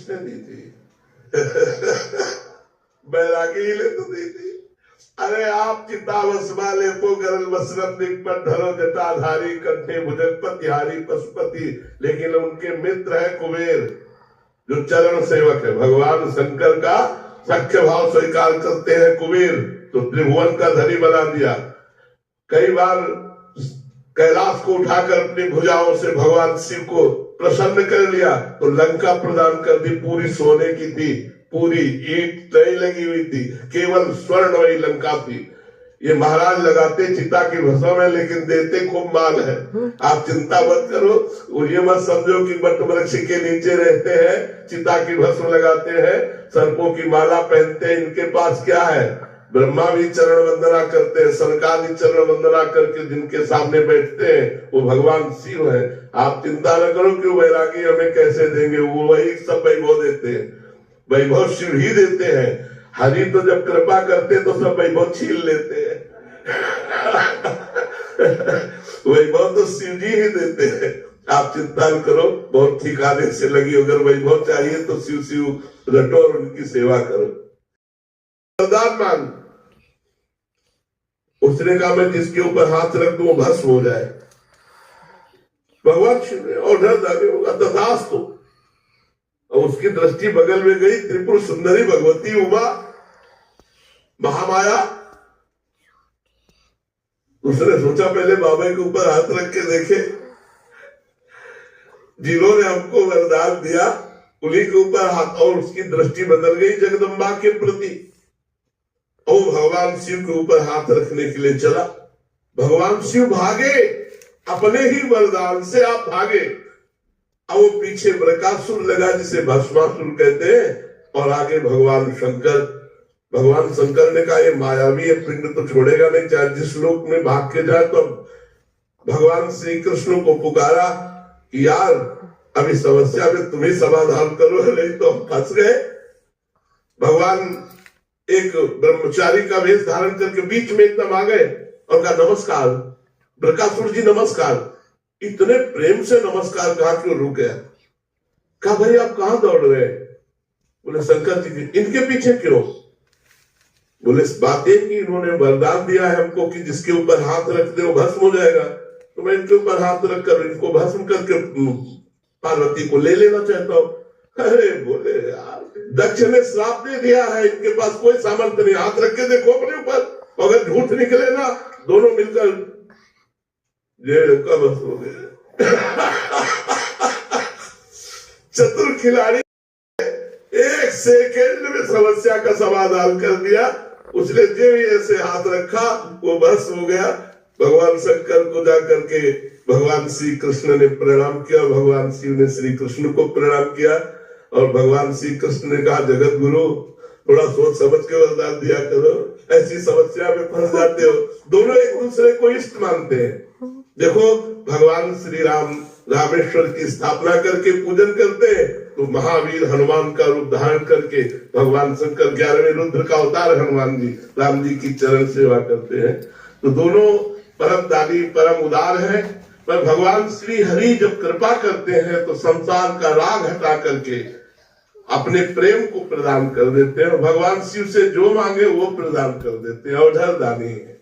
किसने दी थी? बैरागी ही ले तो दी थी। अरे आप चितावस वाले को गरल वस्त्रम निकट धरो जटाधारी कंठे भुजगपतिहारी पशुपति, लेकिन उनके मित्र है कुबेर जो चरण सेवक है। भगवान शंकर का सख्य भाव स्वीकार करते हैं कुबेर, तो त्रिभुवन का धनी बना दिया। कई बार कैलाश को उठाकर अपनी भुजाओं से भगवान शिव को प्रसन्न कर लिया, तो लंका प्रदान कर दी, पूरी सोने की थी, पूरी ईंट नहीं लगी हुई थी, केवल स्वर्ण वही लंका थी। ये महाराज लगाते चिता की भस्म में, लेकिन देते खूब माल है। आप चिंता मत करो, ये मत समझो कि बट वृक्ष के नीचे रहते हैं, चिता की भस्म लगाते हैं, सर्पों की माला पहनते हैं। इनके पास क्या है? ब्रह्मा भी चरण वंदना करते हैं, सनकादि चरण वंदना करके जिनके सामने बैठते हैं वो भगवान शिव है। आप चिंता न करो कि वैरागी हमें कैसे देंगे, वो वही सब वैभव देते हैं, वैभव शिव ही देते हैं। हरि तो जब कृपा करते तो सब वैभव छीन लेते हैं। वैभव तो शिव जी ही देते हैं। आप चिंता न करो, बहुत ठिकाने से लगी, अगर वैभव चाहिए तो शिव शिव रटो और उनकी सेवा करो। वरदान मांग, उसने कहा मैं जिसके ऊपर हाथ रख दूं वो भस्म हो जाए। भगवान शिव ने ऑर्डर डाले होगा, तथास्तु। और उसकी दृष्टि बगल में गई, त्रिपुर सुंदरी भगवती उमा महामाया। उसने सोचा पहले बाबा के ऊपर हाथ रख के देखे, जिन्होंने हमको वरदान दिया उन्हीं के ऊपर हाथ, और उसकी दृष्टि बदल गई जगदम्बा के प्रति। और भगवान शिव के ऊपर हाथ रखने के लिए चला। भगवान शिव भागे, अपने ही वरदान से आप भागे। अब वो पीछे बृकासुर लगा जिसे भस्मासुर कहते हैं, और आगे भगवान शंकर। भगवान शंकर ने कहा ये मायावी है, पिंड तो छोड़ेगा नहीं, चाहे जिस लोक में भाग के जाए। तो भगवान श्री कृष्ण को पुकारा कि यार अभी समस्या में तुम्हें समाधान करो, नहीं तो हम फंस गए। भगवान एक ब्रह्मचारी का वेश धारण करके बीच में एकदम आ गए और कहा नमस्कार बृकासुर जी, नमस्कार। इतने प्रेम से नमस्कार कहा कि रुक गया। कहा भाई आप कहां दौड़ रहे हैं? बोले शंकर जी की। इनके पीछे क्यों? बोले इस बात है कि इन्होंने वरदान दिया है हमको कि जिसके ऊपर हाथ रख दे वो भस्म हो जाएगा, तो मैं इनके ऊपर हाथ रख कर इनको भस्म करके पार्वती को ले लेना चाहता हूँ। अरे बोले यार दक्ष ने श्राप दे दिया है, इनके पास कोई सामर्थ्य नहीं, हाथ रख के देखो अपने ऊपर, अगर झूठ निकले ना दोनों मिलकर जेल का बस हो गया। चतुर खिलाड़ी एक सेकेंड में समस्या का समाधान कर दिया। उसने जो ही ऐसे हाथ रखा वो बस हो गया। भगवान शंकर को जाकर के भगवान श्री कृष्ण ने प्रणाम किया, भगवान शिव ने श्री कृष्ण को प्रणाम किया, और भगवान श्री कृष्ण ने कहा जगत गुरु थोड़ा सोच समझ के वरदान दिया करो, ऐसी समस्या में फंस जाते हो। दोनों एक दूसरे को इष्ट मानते हैं। देखो भगवान श्री राम रामेश्वर की स्थापना करके पूजन करते हैं, तो महावीर हनुमान का रूप धारण करके भगवान शंकर 11वें रुद्र का अवतार हनुमान जी राम जी की चरण सेवा करते हैं। तो दोनों परम दानी परम उदार है। पर भगवान श्री हरि जब कृपा करते हैं तो संसार का राग हटा करके अपने प्रेम को प्रदान कर देते हैं, और भगवान शिव से जो मांगे वो प्रदान कर देते हैं। और दानी है।